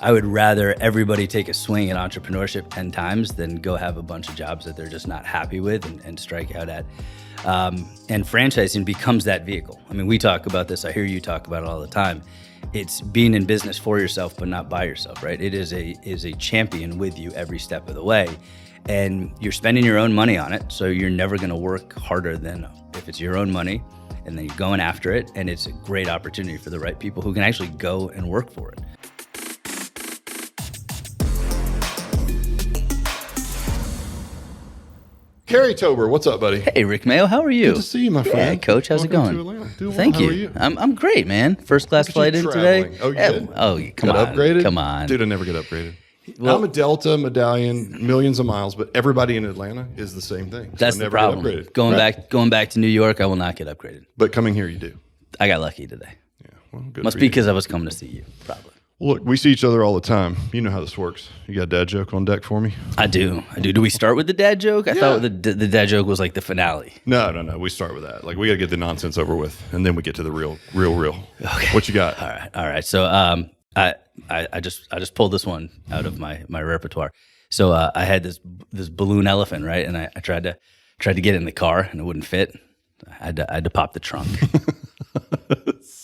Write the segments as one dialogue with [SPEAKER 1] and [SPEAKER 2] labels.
[SPEAKER 1] I would rather everybody take a swing at entrepreneurship 10 times than go have a bunch of jobs that they're just not happy with and strike out at. And franchising becomes that vehicle. I mean, we talk about this. I hear you talk about it all the time. It's being in business for yourself, but not by yourself, right? It is a champion with you every step of the way. And you're spending your own money on it, so you're never going to work harder than if it's your own money, and then you're going after it, and it's a great opportunity for the right people who can actually go and work for it.
[SPEAKER 2] Cary Tober, what's up, buddy?
[SPEAKER 1] Hey, Rick Mayo, how are you?
[SPEAKER 2] Good to see you, my friend.
[SPEAKER 1] Yeah, Coach, how's
[SPEAKER 2] Welcome
[SPEAKER 1] it
[SPEAKER 2] to
[SPEAKER 1] going?
[SPEAKER 2] Atlanta. Doing
[SPEAKER 1] Thank
[SPEAKER 2] well.
[SPEAKER 1] you.
[SPEAKER 2] How are you?
[SPEAKER 1] I'm great, man. First class flight in today.
[SPEAKER 2] Oh, you did?
[SPEAKER 1] Come
[SPEAKER 2] Got
[SPEAKER 1] on.
[SPEAKER 2] upgraded?
[SPEAKER 1] Come on.
[SPEAKER 2] Dude, I never get upgraded.
[SPEAKER 1] Well,
[SPEAKER 2] I'm a Delta medallion, millions of miles, but everybody in Atlanta is the same thing. So
[SPEAKER 1] that's
[SPEAKER 2] I
[SPEAKER 1] the
[SPEAKER 2] never
[SPEAKER 1] problem.
[SPEAKER 2] Get upgraded.
[SPEAKER 1] Going back to New York, I will not get upgraded.
[SPEAKER 2] But coming here, you do.
[SPEAKER 1] I got lucky today.
[SPEAKER 2] Yeah, well, good.
[SPEAKER 1] Must
[SPEAKER 2] for
[SPEAKER 1] be
[SPEAKER 2] you.
[SPEAKER 1] because I was coming to see you, probably.
[SPEAKER 2] Well, look, we see each other all the time. You know how this works. You got a dad joke on deck for me?
[SPEAKER 1] I do. Do we start with the dad joke? I thought the dad joke was like the finale.
[SPEAKER 2] No. We start with that. Like, we got to get the nonsense over with, and then we get to the real. Okay. What you got?
[SPEAKER 1] All right. So I just pulled this one out of my repertoire. So I had this balloon elephant, right? And I tried to get it in the car, and it wouldn't fit. I had to pop the trunk.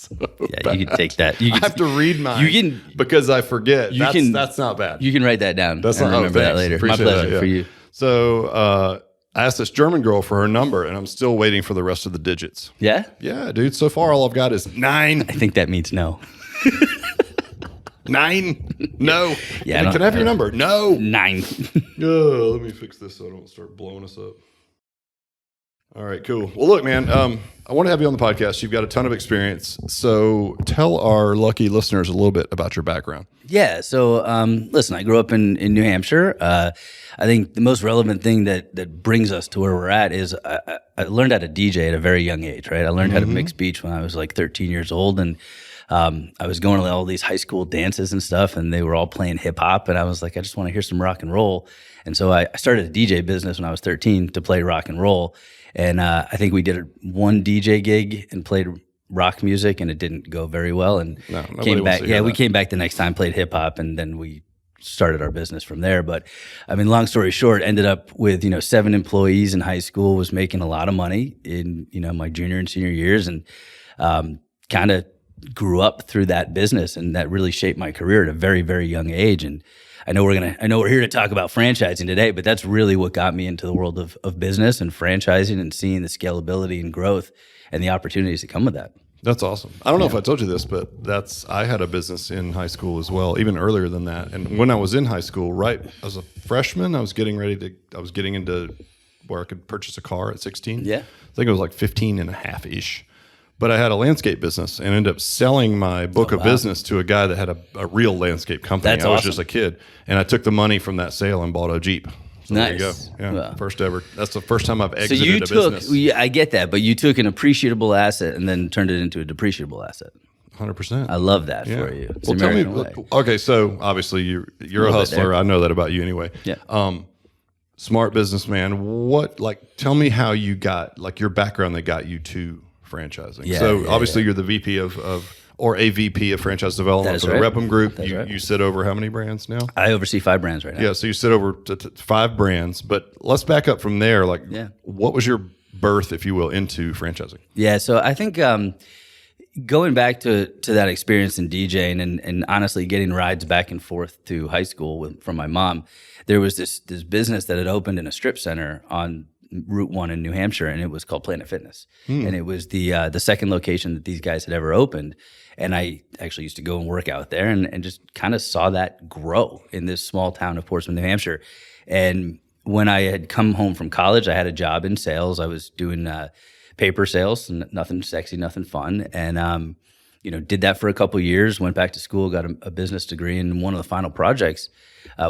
[SPEAKER 1] Yeah, you can take that.
[SPEAKER 2] I have to read mine because I forget. That's not bad.
[SPEAKER 1] You can write that down.
[SPEAKER 2] That's
[SPEAKER 1] and
[SPEAKER 2] not
[SPEAKER 1] remember that later.
[SPEAKER 2] Appreciate
[SPEAKER 1] My pleasure
[SPEAKER 2] that,
[SPEAKER 1] for you.
[SPEAKER 2] So I asked this German girl for her number, and I'm still waiting for the rest of the digits.
[SPEAKER 1] Yeah?
[SPEAKER 2] Yeah, dude. So far, all I've got is 9.
[SPEAKER 1] I think that means no.
[SPEAKER 2] 9? No.
[SPEAKER 1] Yeah.
[SPEAKER 2] Can I have your number? No.
[SPEAKER 1] 9.
[SPEAKER 2] Oh, let me fix this so I don't start blowing us up. All right, cool. Well, look, man, I want to have you on the podcast. You've got a ton of experience. So tell our lucky listeners a little bit about your background.
[SPEAKER 1] Yeah. So, listen, I grew up in New Hampshire. I think the most relevant thing that brings us to where we're at is I learned how to DJ at a very young age, right? I learned how to mix beats when I was like 13 years old. And I was going to all these high school dances and stuff, and they were all playing hip hop. And I was like, I just want to hear some rock and roll. And so I started a DJ business when I was 13 to play rock and roll. And I think we did one DJ gig and played rock music, and it didn't go very well. And came back. Yeah, we came back the next time, played hip hop, and then we started our business from there. But I mean, long story short, ended up with 7 employees in high school. Was making a lot of money in my junior and senior years, and kind of grew up through that business, and that really shaped my career at a very, very young age. And I know we're here to talk about franchising today, but that's really what got me into the world of business and franchising and seeing the scalability and growth and the opportunities that come with that.
[SPEAKER 2] That's awesome. I don't know if I told you this, but I had a business in high school as well, even earlier than that. And when I was in high school, right, as a freshman, I was getting into where I could purchase a car at 16.
[SPEAKER 1] Yeah.
[SPEAKER 2] I think it was like 15 and a half-ish. But I had a landscape business and ended up selling my book of business to a guy that had a real landscape company.
[SPEAKER 1] That's
[SPEAKER 2] I was
[SPEAKER 1] awesome.
[SPEAKER 2] just a kid. And I took the money from that sale and bought a Jeep. So
[SPEAKER 1] nice.
[SPEAKER 2] There you go. Yeah,
[SPEAKER 1] Wow.
[SPEAKER 2] First ever. That's the first time I've
[SPEAKER 1] So
[SPEAKER 2] exited
[SPEAKER 1] you
[SPEAKER 2] a business.
[SPEAKER 1] I get that, but you took an appreciable asset and then turned it into a depreciable asset.
[SPEAKER 2] 100%.
[SPEAKER 1] I love that for you. It's
[SPEAKER 2] Well,
[SPEAKER 1] the
[SPEAKER 2] tell me.
[SPEAKER 1] American way.
[SPEAKER 2] Okay, so obviously you're a hustler. I know that about you anyway.
[SPEAKER 1] Yeah.
[SPEAKER 2] Smart businessman. Tell me how you got your background that got you to franchising. Obviously you're the VP or a VP of franchise development for the Repum Group. You sit over how many brands now?
[SPEAKER 1] I oversee 5 brands right now.
[SPEAKER 2] Yeah, so you sit over 5 brands. But let's back up from there. What was your birth, if you will, into franchising?
[SPEAKER 1] Yeah, so I think going back to that experience in DJing and honestly getting rides back and forth to high school from my mom, there was this business that had opened in a strip center on Route 1 in New Hampshire, and it was called Planet Fitness. And it was the second location that these guys had ever opened. And I actually used to go and work out there and just kind of saw that grow in this small town of Portsmouth, New Hampshire. And when I had come home from college, I had a job in sales. I was doing paper sales, nothing sexy, nothing fun. And, did that for a couple of years, went back to school, got a business degree. And one of the final projects,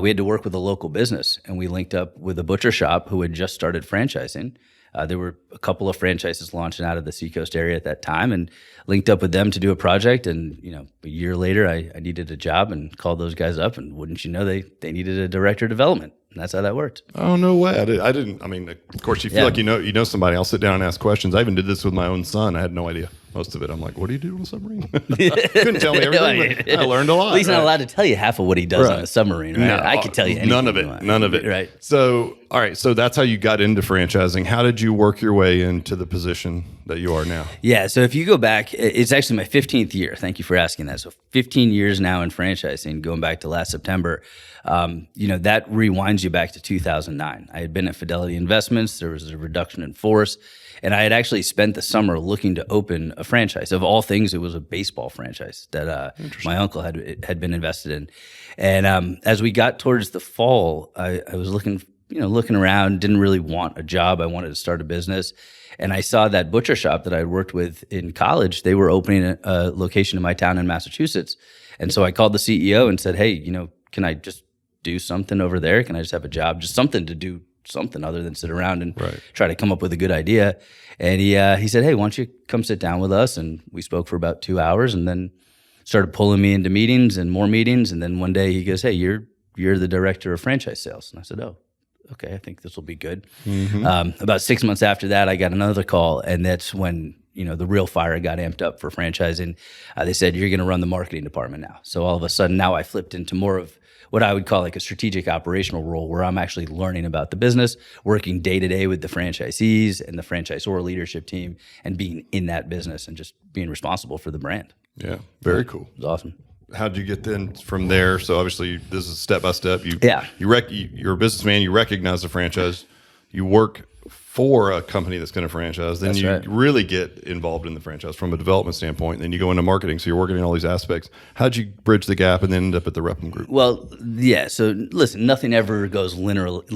[SPEAKER 1] we had to work with a local business, and we linked up with a butcher shop who had just started franchising. There were a couple of franchises launching out of the Seacoast area at that time, and linked up with them to do a project. And, a year later, I needed a job and called those guys up, and wouldn't you know, they needed a director of development. And that's how that worked.
[SPEAKER 2] Oh, no way. I didn't. I mean, of course, you feel like you know somebody. I'll sit down and ask questions. I even did this with my own son. I had no idea. Most of it, I'm like, what do you do on a submarine? Couldn't tell me everything, but I learned a lot.
[SPEAKER 1] Well, he's not allowed to tell you half of what he does on a submarine, right?
[SPEAKER 2] No,
[SPEAKER 1] I could tell you anything.
[SPEAKER 2] None of it.
[SPEAKER 1] Right.
[SPEAKER 2] So, all right. So that's how you got into franchising. How did you work your way into the position that you are now?
[SPEAKER 1] Yeah. So if you go back, it's actually my 15th year. Thank you for asking that. So 15 years now in franchising, going back to last September. That rewinds you back to 2009. I had been at Fidelity Investments. There was a reduction in force. And I had actually spent the summer looking to open a franchise. Of all things, it was a baseball franchise that my uncle had been invested in. And as we got towards the fall, I was looking around, didn't really want a job. I wanted to start a business. And I saw that butcher shop that I had worked with in college. They were opening a location in my town in Massachusetts. And so I called the CEO and said, hey, can I just do something over there? Can I just have a job? Just something to do, something other than sit around and try to come up with a good idea. And he said, hey, why don't you come sit down with us? And we spoke for about 2 hours and then started pulling me into meetings and more meetings. And then one day he goes, hey, you're the director of franchise sales. And I said, oh, okay, I think this will be good. Mm-hmm. About 6 months after that, I got another call. And that's when, the real fire got amped up for franchising. They said, you're going to run the marketing department now. So all of a sudden now I flipped into more of what I would call like a strategic operational role where I'm actually learning about the business, working day to day with the franchisees and the franchisor leadership team and being in that business and just being responsible for the brand.
[SPEAKER 2] Yeah, very cool.
[SPEAKER 1] It was awesome.
[SPEAKER 2] How'd you get then from there? So obviously this is step by step. You're a businessman, you recognize the franchise, you work for a company that's going to franchise, then really get involved in the franchise from a development standpoint. Then you go into marketing, so you're working in all these aspects. How'd you bridge the gap and then end up at the Repham Group?
[SPEAKER 1] Well, yeah. So listen, nothing ever goes linearly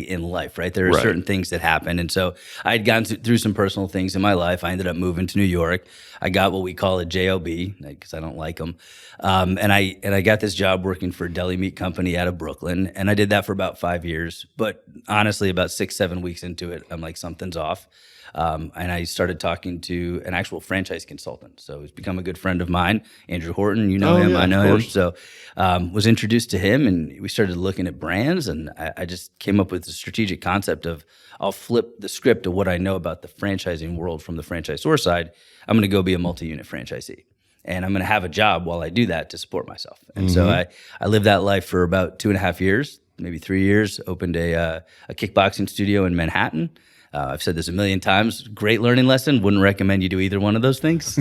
[SPEAKER 1] in life, right? There are certain things that happen, and so I had gone through some personal things in my life. I ended up moving to New York. I got what we call a JOB because I don't like them, and I got this job working for a deli meat company out of Brooklyn, and I did that for about 5 years. But honestly, about 6-7 weeks into it, I'm like, something's off. And I started talking to an actual franchise consultant. So he's become a good friend of mine, Andrew Horton. You know him, yeah, I know him. So was introduced to him, and we started looking at brands. And I just came up with the strategic concept of I'll flip the script of what I know about the franchising world from the franchisor side. I'm going to go be a multi-unit franchisee. And I'm going to have a job while I do that to support myself. And so I lived that life for about 2.5 years, maybe 3 years, opened a kickboxing studio in Manhattan. I've said this a million times. Great learning lesson. Wouldn't recommend you do either one of those things.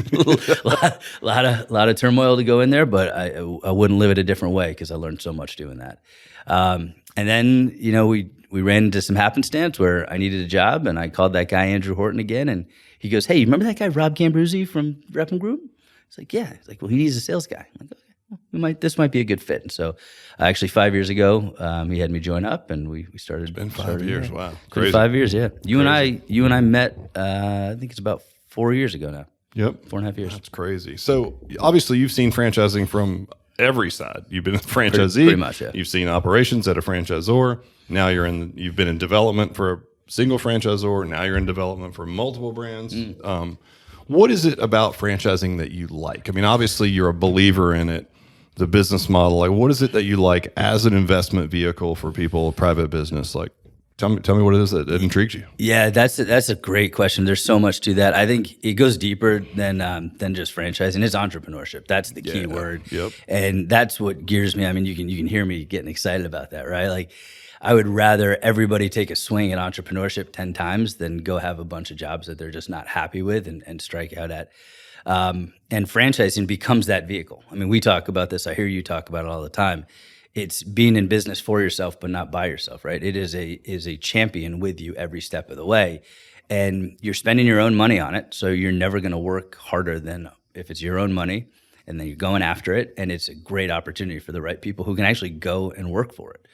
[SPEAKER 1] lot of turmoil to go in there, but I wouldn't live it a different way because I learned so much doing that. And then we ran into some happenstance where I needed a job, and I called that guy Andrew Horton again, and he goes, "Hey, you remember that guy Rob Gambruzzi from Repham Group?" It's like, "Yeah." He's like, "Well, he needs a sales guy." I'm like, "Okay. This might be a good fit." And so actually 5 years ago, he had me join up, and we started.
[SPEAKER 2] It's been 5 years. Wow. Crazy.
[SPEAKER 1] 5 years. Yeah. You and I met, I think it's about 4 years ago now.
[SPEAKER 2] Yep.
[SPEAKER 1] 4.5 years.
[SPEAKER 2] That's crazy. So obviously you've seen franchising from every side. You've been a franchisee.
[SPEAKER 1] Pretty much, yeah.
[SPEAKER 2] You've seen operations at a franchisor. Now you've been in development for a single franchisor. Now you're in development for multiple brands. What is it about franchising that you like? I mean, obviously you're a believer in it. The business model, like, what is it that you like as an investment vehicle for people, private business? Like, tell me what it is that intrigues you.
[SPEAKER 1] Yeah, that's a great question. There's so much to that. I think it goes deeper than just franchising. It's entrepreneurship. That's the key word.
[SPEAKER 2] Yep.
[SPEAKER 1] And that's what gears me. I mean, you can hear me getting excited about that, right? Like, I would rather everybody take a swing at entrepreneurship 10 times than go have a bunch of jobs that they're just not happy with and strike out at. And franchising becomes that vehicle. I mean, we talk about this. I hear you talk about it all the time. It's being in business for yourself, but not by yourself, right? It is a champion with you every step of the way. And you're spending your own money on it. So you're never going to work harder than if it's your own money, and then you're going after it. And it's a great opportunity for the right people who can actually go and work for it.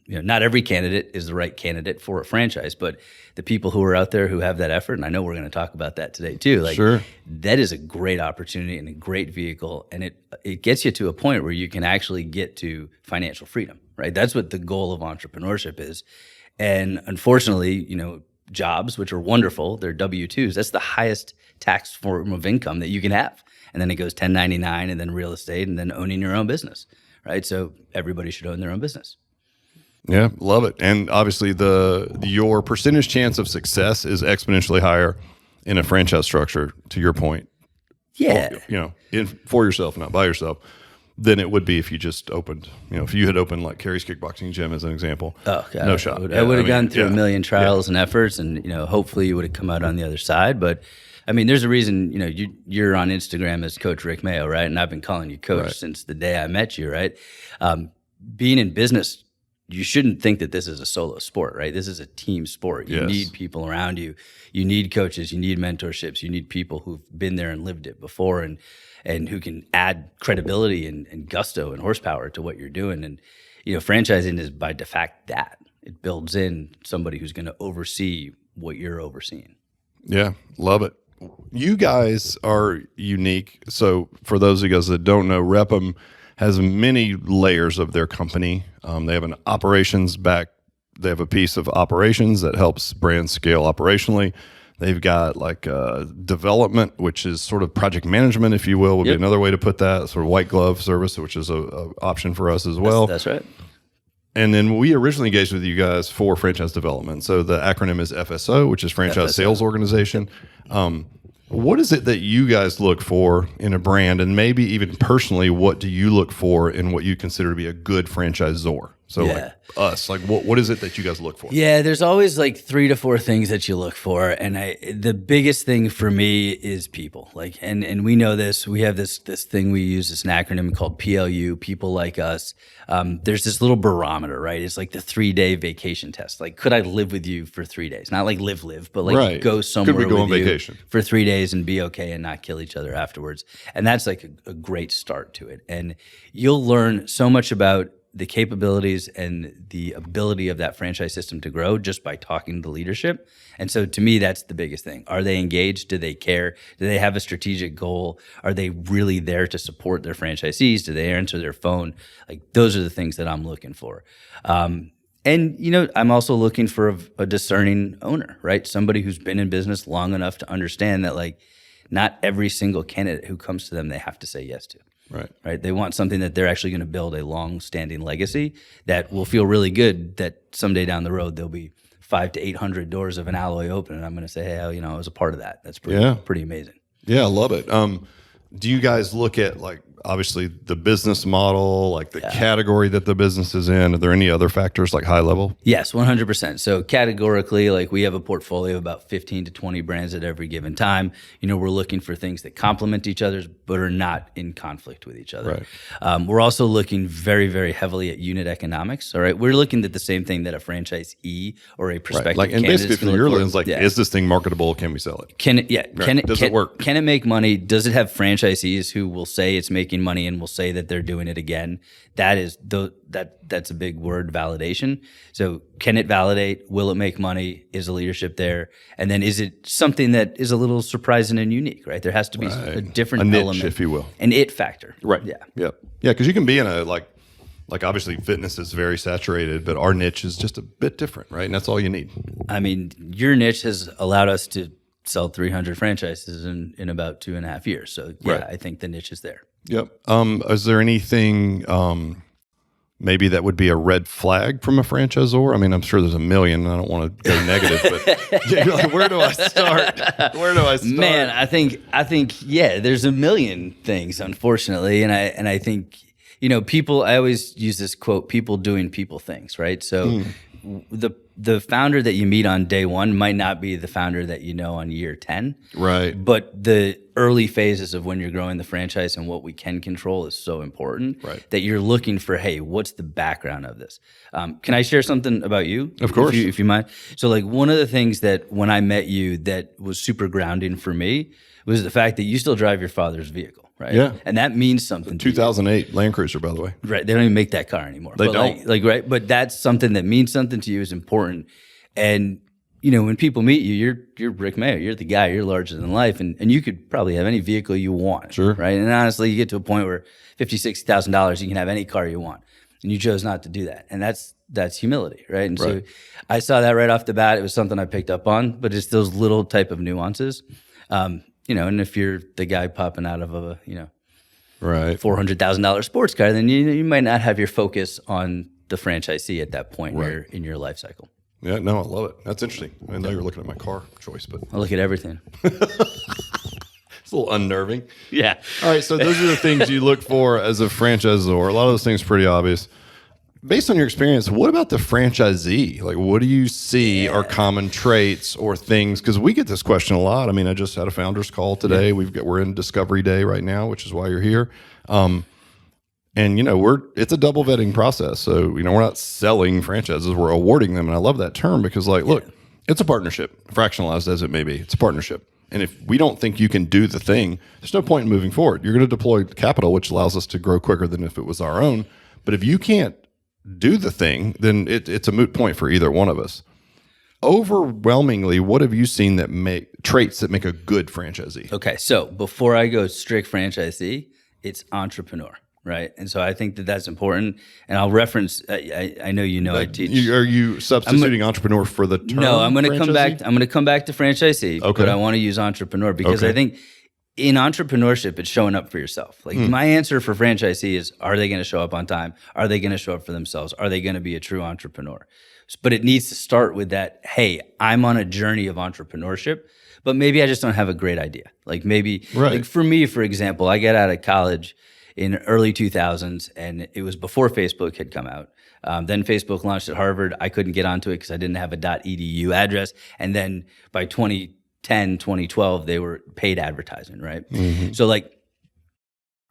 [SPEAKER 1] Not every candidate is the right candidate for a franchise, but the people who are out there who have that effort, and I know we're going to talk about that today too. Like,
[SPEAKER 2] sure.
[SPEAKER 1] That is a great opportunity and a great vehicle, and it gets you to a point where you can actually get to financial freedom, right? That's what the goal of entrepreneurship is. And unfortunately, jobs, which are wonderful, they're W-2s. That's the highest tax form of income that you can have. And then it goes 1099, and then real estate, and then owning your own business, right? So everybody should own their own business.
[SPEAKER 2] Yeah, love it. And obviously your percentage chance of success is exponentially higher in a franchise structure, to your point,
[SPEAKER 1] Yeah.
[SPEAKER 2] For yourself, not by yourself, than it would be if you just opened, if you had opened like Cary's Kickboxing Gym as an example.
[SPEAKER 1] Oh, God.
[SPEAKER 2] No shot.
[SPEAKER 1] I would have gone through a million trials and efforts, and hopefully you would have come out on the other side. But I mean, there's a reason you're on Instagram as Coach Rick Mayo, right? And I've been calling you Coach since the day I met you, right? Being in business, you shouldn't think that this is a solo sport, right? This is a team sport. You need people around you. You need coaches. You need mentorships. You need people who've been there and lived it before, and who can add credibility and gusto and horsepower to what you're doing. And, franchising is by de facto that. It builds in somebody who's going to oversee what you're overseeing.
[SPEAKER 2] Yeah, love it. You guys are unique. So for those of you guys that don't know, Rep'em has many layers of their company. They have an operations back. They have a piece of operations that helps brands scale operationally. They've got like development, which is sort of project management, if you will, would be another way to put that. Sort of white glove service, which is a option for us as well.
[SPEAKER 1] That's right.
[SPEAKER 2] And then we originally engaged with you guys for franchise development. So the acronym is FSO, which is Franchise Sales Organization. What is it that you guys look for in a brand, and maybe even personally, what do you look for in what you consider to be a good franchisor? So like us, like what is it that you guys look for?
[SPEAKER 1] Yeah, there's always like 3 to 4 things that you look for, and the biggest thing for me is people. Like, and we know this. We have this thing we use, this acronym called PLU, people like us. There's this little barometer, right? It's like the 3-day vacation test. Like, could I live with you for 3 days? Not like live, but like go somewhere
[SPEAKER 2] could we go
[SPEAKER 1] with
[SPEAKER 2] on
[SPEAKER 1] you
[SPEAKER 2] vacation
[SPEAKER 1] for 3 days and be okay and not kill each other afterwards. And that's like a great start to it. And you'll learn so much about the capabilities and the ability of that franchise system to grow just by talking to leadership. And so to me, that's the biggest thing. Are they engaged? Do they care? Do they have a strategic goal? Are they really there to support their franchisees? Do they answer their phone? Like, those are the things that I'm looking for. And, I'm also looking for a discerning owner, right? Somebody who's been in business long enough to understand that, like, not every single candidate who comes to them, they have to say yes to. Right. They want something that they're actually going to build a long-standing legacy that will feel really good, that someday down the road there'll be 500 to 800 doors of an alloy open, and I'm going to say, hey, I was a part of that. That's pretty amazing.
[SPEAKER 2] Yeah, I love it. Do you guys look at, like, obviously the business model, like the category that the business is in? Are there any other factors, like high level?
[SPEAKER 1] Yes, 100%. So categorically, like, we have a portfolio of about 15 to 20 brands at every given time. We're looking for things that complement each other but are not in conflict with each other. Right. We're also looking very, very heavily at unit economics. All right. We're looking at the same thing that a franchisee or a prospective
[SPEAKER 2] and basically from your lens, like, is this thing marketable? Can we sell it?
[SPEAKER 1] Does
[SPEAKER 2] it work?
[SPEAKER 1] Can it make money? Does it have franchisees who will say it's making money and will say that they're doing it again? That's a big word, validation. So can it validate? Will it make money? Is the leadership there? And then is it something that is a little surprising and unique, right? There has to be a different
[SPEAKER 2] niche,
[SPEAKER 1] element,
[SPEAKER 2] if you will.
[SPEAKER 1] An it factor.
[SPEAKER 2] Right. Yeah. Yep. Yeah, because you can be in a, like obviously fitness is very saturated, but our niche is just a bit different, right? And that's all you need.
[SPEAKER 1] I mean, your niche has allowed us to sell 300 franchises in about 2.5 years. So I think the niche is there. Yep.
[SPEAKER 2] Is there anything maybe that would be a red flag from a franchisor? I mean, I'm sure there's a million. I don't want to go negative, but where do I start?
[SPEAKER 1] Man, I think there's a million things, unfortunately, and I think people. I always use this quote: "People doing people things." Right. So the founder that you meet on day 1 might not be the founder that you know on year 10.
[SPEAKER 2] Right.
[SPEAKER 1] But the early phases of when you're growing the franchise and what we can control is so important that you're looking for, hey, what's the background of this? Can I share something about you?
[SPEAKER 2] Of course.
[SPEAKER 1] If you mind. So, like, one of the things that when I met you that was super grounding for me was the fact that you still drive your father's vehicle. Right.
[SPEAKER 2] Yeah.
[SPEAKER 1] And that means something.
[SPEAKER 2] 2008 Land Cruiser, by the way.
[SPEAKER 1] Right. They don't even make that car anymore.
[SPEAKER 2] They don't.
[SPEAKER 1] Right. But that's something that means something to you, is important. And, when people meet you, you're Rick Mayo. You're the guy. You're larger than life. And you could probably have any vehicle you want.
[SPEAKER 2] Sure.
[SPEAKER 1] Right. And honestly, you get to a point where $50,000, $60,000, you can have any car you want. And you chose not to do that. And that's humility. Right. And so I saw that right off the bat. It was something I picked up on, but it's those little type of nuances. And if you're the guy popping out of a, $400,000 sports car, then you might not have your focus on the franchisee at that point in your life cycle.
[SPEAKER 2] Yeah, no, I love it. That's interesting. I know you're looking at my car choice, but
[SPEAKER 1] I look at everything.
[SPEAKER 2] it's a little unnerving.
[SPEAKER 1] Yeah.
[SPEAKER 2] All right, so those are the things you look for as a franchisor. A lot of those things are pretty obvious. Based on your experience, what about the franchisee? Like, what do you see are common traits or things? Because we get this question a lot. I mean, I just had a founders call today. We're in Discovery Day right now, which is why you're here. And it's a double vetting process. So we're not selling franchises; we're awarding them. And I love that term because, look, it's a partnership, fractionalized as it may be. It's a partnership. And if we don't think you can do the thing, there's no point in moving forward. You're going to deploy capital, which allows us to grow quicker than if it was our own. But if you can't do the thing, then it's a moot point for either one of us. Overwhelmingly, what have you seen that make traits that make a good franchisee?
[SPEAKER 1] Okay, so before I go strict franchisee, it's entrepreneur, right? And so I think that that's important. And I'll reference. I know I teach.
[SPEAKER 2] Are you substituting entrepreneur for the term?
[SPEAKER 1] No, I'm going to come back. I'm going to come back to franchisee.
[SPEAKER 2] Okay.
[SPEAKER 1] But I want to use entrepreneur because I think in entrepreneurship, it's showing up for yourself. Like my answer for franchisee is, are they going to show up on time? Are they going to show up for themselves? Are they going to be a true entrepreneur? But it needs to start with that, hey, I'm on a journey of entrepreneurship, but maybe I just don't have a great idea. Like maybe, like for me, for example, I got out of college in early 2000s, and it was before Facebook had come out. Then Facebook launched at Harvard. I couldn't get onto it because I didn't have a .edu address. And then by 2012, they were paid advertising, right? Mm-hmm. So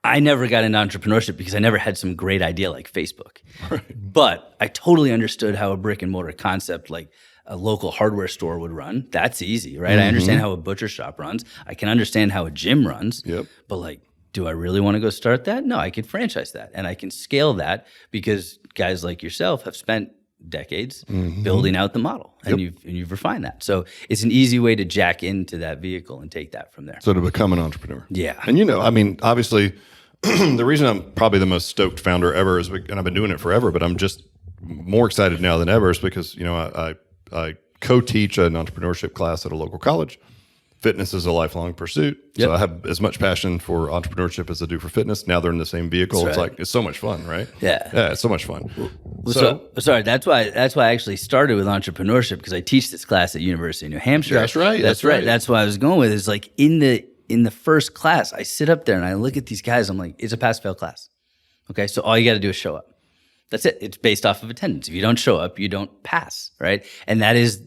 [SPEAKER 1] I never got into entrepreneurship because I never had some great idea like Facebook. Right. But I totally understood how a brick and mortar concept like a local hardware store would run. That's easy, right? Mm-hmm. I understand how a butcher shop runs. I can understand how a gym runs. Yep. But do I really want to go start that? No, I can franchise that and I can scale that because guys like yourself have spent decades building out the model and you've refined that. So it's an easy way to jack into that vehicle and take that from there.
[SPEAKER 2] So to become an entrepreneur.
[SPEAKER 1] Yeah.
[SPEAKER 2] And obviously the reason I'm probably the most stoked founder ever is, and I've been doing it forever, but I'm just more excited now than ever is because, I co-teach an entrepreneurship class at a local college. Fitness is a lifelong pursuit. Yep. So I have as much passion for entrepreneurship as I do for fitness. Now they're in the same vehicle. That's right. It's so much fun, right?
[SPEAKER 1] Yeah.
[SPEAKER 2] Yeah, it's so much fun.
[SPEAKER 1] Sorry, that's why I actually started with entrepreneurship because I teach this class at University of New Hampshire.
[SPEAKER 2] That's right.
[SPEAKER 1] That's right. That's why I was going with is in the first class, I sit up there and I look at these guys. I'm like, it's a pass-fail class. Okay, so all you got to do is show up. That's it. It's based off of attendance. If you don't show up, you don't pass, right? And that is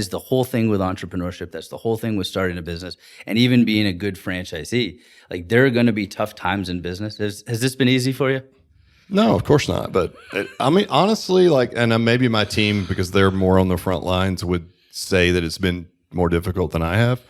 [SPEAKER 1] the whole thing with entrepreneurship. That's the whole thing with starting a business and even being a good franchisee. There are going to be tough times in business. Has this been easy for you?
[SPEAKER 2] No, of course not. But I mean, honestly, and maybe my team, because they're more on the front lines, would say that it's been more difficult than I have.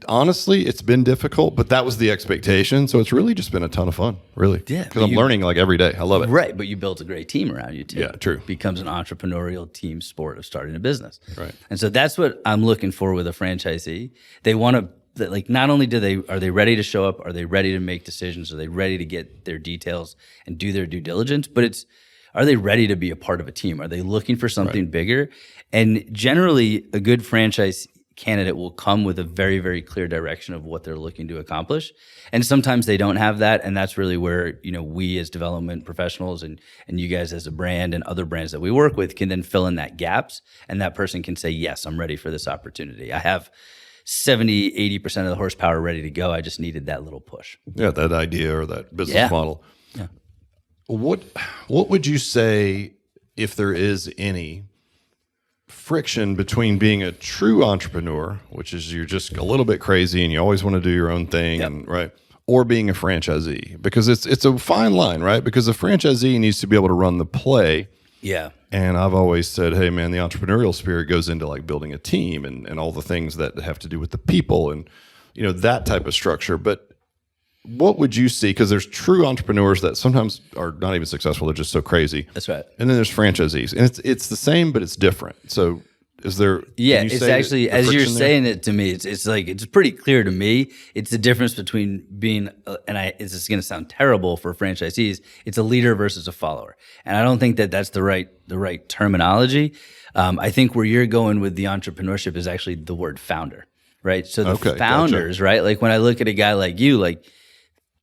[SPEAKER 2] Honestly, it's been difficult, but that was the expectation. So it's really just been a ton of fun, really. Yeah. Because I'm learning every day. I love it.
[SPEAKER 1] Right. But you built a great team around you too.
[SPEAKER 2] Yeah, true.
[SPEAKER 1] It becomes an entrepreneurial team sport of starting a business.
[SPEAKER 2] Right.
[SPEAKER 1] And so that's what I'm looking for with a franchisee. They want to, not only are they ready to show up, are they ready to make decisions, are they ready to get their details and do their due diligence, but are they ready to be a part of a team? Are they looking for something bigger? And generally, a good franchise candidate will come with a very, very clear direction of what they're looking to accomplish. And sometimes they don't have that. And that's really where, we as development professionals and you guys as a brand and other brands that we work with can then fill in that gaps. And that person can say, yes, I'm ready for this opportunity. I have 70, 80% of the horsepower ready to go. I just needed that little push.
[SPEAKER 2] Yeah, that idea or that business model. Yeah. What would you say, if there is any, friction between being a true entrepreneur, which is you're just a little bit crazy and you always want to do your own thing, and or being a franchisee? Because it's a fine line, right? Because the franchisee needs to be able to run the play. Yeah. And I've always said, hey man, the entrepreneurial spirit goes into building a team and all the things that have to do with the people and that type of structure. But what would you see? Because there's true entrepreneurs that sometimes are not even successful. They're just so crazy.
[SPEAKER 1] That's right.
[SPEAKER 2] And then there's franchisees. And it's the same, but it's different. So is there...
[SPEAKER 1] Yeah, it's actually, as you're saying it to me, it's pretty clear to me. It's the difference between being, it's just going to sound terrible for franchisees, it's a leader versus a follower. And I don't think that that's the right terminology. I think where you're going with the entrepreneurship is actually the word founder, right? So the founders, gotcha. Right? When I look at a guy like you,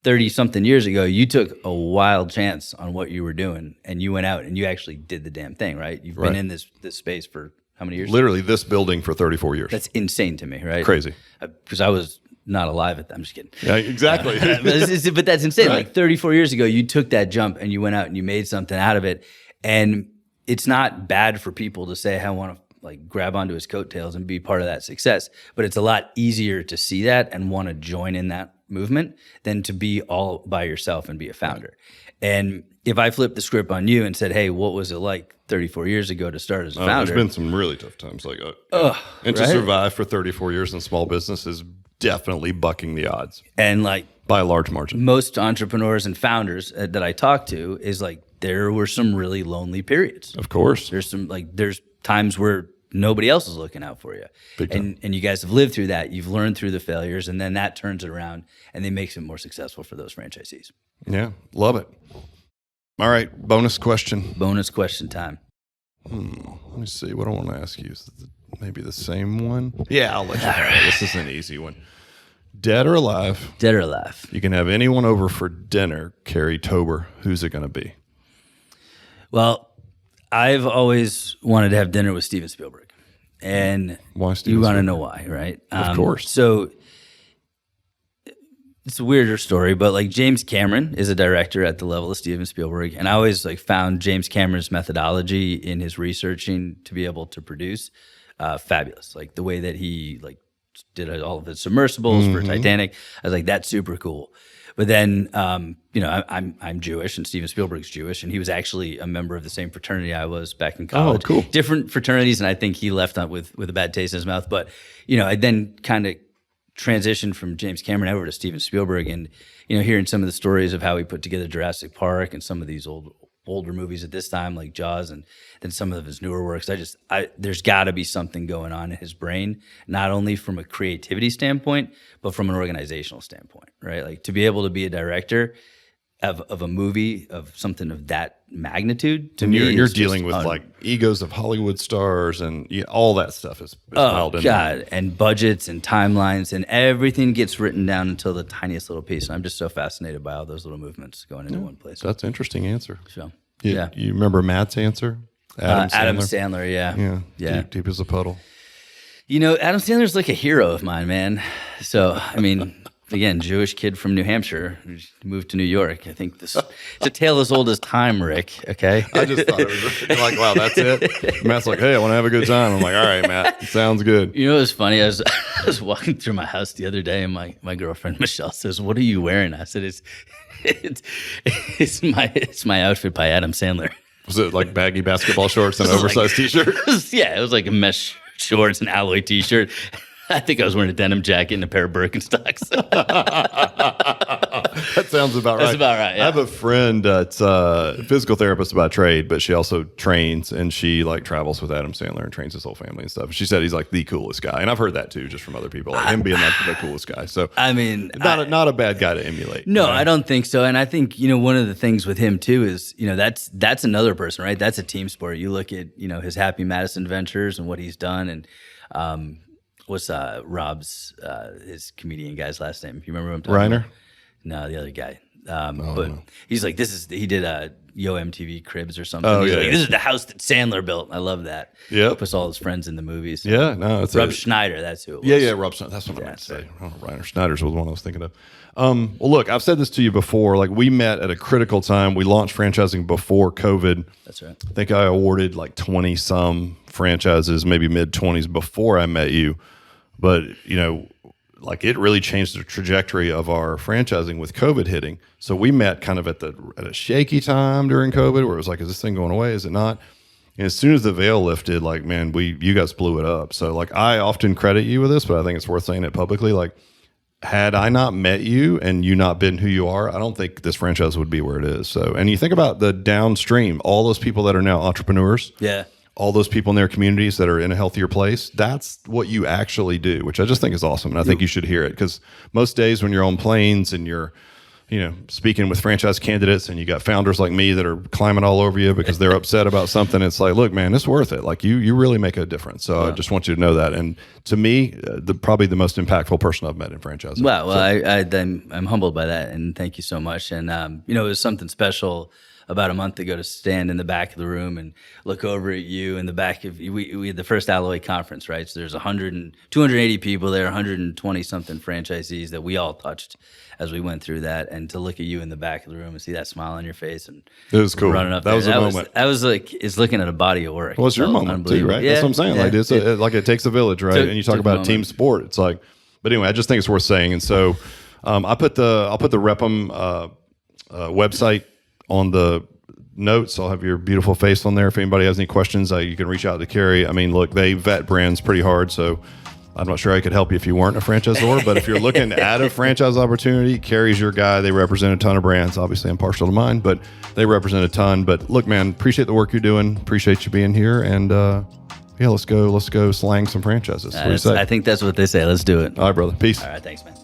[SPEAKER 1] 30-something years ago, you took a wild chance on what you were doing, and you went out and you actually did the damn thing, right? You've been in this space for how many years?
[SPEAKER 2] Literally this building for 34 years.
[SPEAKER 1] That's insane to me, right?
[SPEAKER 2] Crazy.
[SPEAKER 1] Because I was not alive at that. I'm just kidding.
[SPEAKER 2] Yeah, exactly.
[SPEAKER 1] But that's insane.
[SPEAKER 2] Right.
[SPEAKER 1] Like 34 years ago, you took that jump and you went out and you made something out of it. And it's not bad for people to say, I want to like grab onto his coattails and be part of that success. But it's a lot easier to see that and want to join in that movement than to be all by yourself and be a founder. And if I flipped the script on you and said, hey, what was it like 34 years ago to start as a founder?
[SPEAKER 2] There's been some really tough times. And to survive for 34 years in small business is definitely bucking the odds.
[SPEAKER 1] And like
[SPEAKER 2] by a large margin.
[SPEAKER 1] Most entrepreneurs and founders that I talk to is like, there were some really lonely periods.
[SPEAKER 2] Of course.
[SPEAKER 1] There's times where nobody else is looking out for you. And you guys have lived through that. You've learned through the failures, and then that turns it around and it makes it more successful for those franchisees.
[SPEAKER 2] Yeah, love it. All right, bonus question.
[SPEAKER 1] Bonus question time.
[SPEAKER 2] Let me see. What I want to ask you is maybe the same one. Yeah, I'll let you know. This is an easy one. Dead or alive?
[SPEAKER 1] Dead or alive.
[SPEAKER 2] You can have anyone over for dinner, Cary Tober. Who's it going to be?
[SPEAKER 1] Well, I've always wanted to have dinner with Steven Spielberg. And
[SPEAKER 2] why Steven
[SPEAKER 1] you want to know why, right?
[SPEAKER 2] Of course.
[SPEAKER 1] So it's a weirder story, but like James Cameron is a director at the level of Steven Spielberg. And I always like found James Cameron's methodology in his researching to be able to produce fabulous. Like the way that he like did all of his submersibles for Titanic. I was like, that's super cool. But then, I'm Jewish and Steven Spielberg's Jewish, and he was actually a member of the same fraternity I was back in college.
[SPEAKER 2] Oh, cool.
[SPEAKER 1] Different fraternities, and I think he left out with a bad taste in his mouth. But, I then kind of transitioned from James Cameron over to Steven Spielberg, and, hearing some of the stories of how he put together Jurassic Park and some of these older movies at this time, like Jaws, and then some of his newer works. There's got to be something going on in his brain, not only from a creativity standpoint, but from an organizational standpoint, right? Like to be able to be a director of a movie of something of that magnitude to me.
[SPEAKER 2] You're dealing with like egos of Hollywood stars and all that stuff is piled in.
[SPEAKER 1] God, and budgets and timelines and everything gets written down until the tiniest little piece. And I'm just so fascinated by all those little movements going into one place.
[SPEAKER 2] That's an interesting answer.
[SPEAKER 1] So,
[SPEAKER 2] yeah. You remember Matt's answer?
[SPEAKER 1] Adam Sandler, yeah.
[SPEAKER 2] Yeah. Deep as a puddle.
[SPEAKER 1] Adam Sandler's like a hero of mine, man. So, I mean, again, Jewish kid from New Hampshire, moved to New York. I think it's a tale as old as time, Rick, okay?
[SPEAKER 2] I just thought it was like, wow, that's it? Matt's like, hey, I want to have a good time. I'm like, all right, Matt, sounds good.
[SPEAKER 1] You know what's funny? I was walking through my house the other day, and my girlfriend, Michelle, says, what are you wearing? I said, it's my outfit by Adam Sandler.
[SPEAKER 2] Was it like baggy basketball shorts and an oversized T-shirt?
[SPEAKER 1] Yeah, it was like a mesh shorts and alloy T-shirt. I think I was wearing a denim jacket and a pair of Birkenstocks.
[SPEAKER 2] That sounds about right.
[SPEAKER 1] That's about right, yeah.
[SPEAKER 2] I have a friend that's a physical therapist by trade, but she also trains, and she like travels with Adam Sandler and trains his whole family and stuff. And she said he's like the coolest guy. And I've heard that too, just from other people, like him being like the coolest guy. So
[SPEAKER 1] I mean,
[SPEAKER 2] not a bad guy to emulate.
[SPEAKER 1] No, I don't think so. And I think, one of the things with him too is, that's another person, right? That's a team sport. You look at, his Happy Madison ventures and what he's done. And, what's Rob's his comedian guy's last name? You remember who I'm talking about? No, the other guy. But he's like, he did Yo MTV Cribs or something.
[SPEAKER 2] Oh,
[SPEAKER 1] he's
[SPEAKER 2] yeah,
[SPEAKER 1] like,
[SPEAKER 2] yeah.
[SPEAKER 1] This is the house that Sandler built. I love that.
[SPEAKER 2] Yep.
[SPEAKER 1] Puts all his friends in the movies.
[SPEAKER 2] Yeah, no, it's
[SPEAKER 1] Rob Schneider, that's who it was.
[SPEAKER 2] Yeah, Rob Schneider. That's what I meant to say. Oh, Reiner Schneider's was the one I was thinking of. Well, look, I've said this to you before. Like, we met at a critical time. We launched franchising before COVID.
[SPEAKER 1] That's right.
[SPEAKER 2] I think I awarded like 20-some franchises, maybe mid-20s before I met you. But, like it really changed the trajectory of our franchising with COVID hitting. So we met kind of at a shaky time during COVID where it was like, is this thing going away? Is it not? And as soon as the veil lifted, like, man, you guys blew it up. So like, I often credit you with this, but I think it's worth saying it publicly. Like, had I not met you and you not been who you are, I don't think this franchise would be where it is. So, and you think about the downstream, all those people that are now entrepreneurs.
[SPEAKER 1] Yeah.
[SPEAKER 2] All those people in their communities that are in a healthier place, that's what you actually do, which I just think is awesome. And I think you should hear it, because most days when you're on planes and you're, speaking with franchise candidates and you got founders like me that are climbing all over you because they're upset about something, it's like, look, man, it's worth it. Like you really make a difference. So I just want you to know that. And to me, probably the most impactful person I've met in franchising.
[SPEAKER 1] Wow. Well, I'm humbled by that. And thank you so much. And, it was something special about a month ago to stand in the back of the room and look over at you in the back of we had the first Alloy conference, right? So there's 280 people there, 120 something franchisees that we all touched as we went through that, and to look at you in the back of the room and see that smile on your face and
[SPEAKER 2] it was cool.
[SPEAKER 1] Running up
[SPEAKER 2] that
[SPEAKER 1] there.
[SPEAKER 2] was a moment.
[SPEAKER 1] That was like it's looking at a body of work.
[SPEAKER 2] Well, it's your moment too, right?
[SPEAKER 1] Yeah,
[SPEAKER 2] that's what I'm saying. Like like it takes a village, right? And you talk about team sport. It's like, but anyway, I just think it's worth saying. And so I'll put the Rep'em website on the notes. I'll have your beautiful face on there. If anybody has any questions, you can reach out to Cary. I mean, look, they vet brands pretty hard, so I'm not sure I could help you if you weren't a franchisor, but if you're looking at a franchise opportunity, Cary's your guy. They represent a ton of brands. Obviously, I'm partial to mine, but they represent a ton. But look, man, appreciate the work you're doing. Appreciate you being here. And yeah, let's go slang some franchises. What do you say?
[SPEAKER 1] I think that's what they say. Let's do it.
[SPEAKER 2] All right, brother. Peace.
[SPEAKER 1] All right, thanks, man.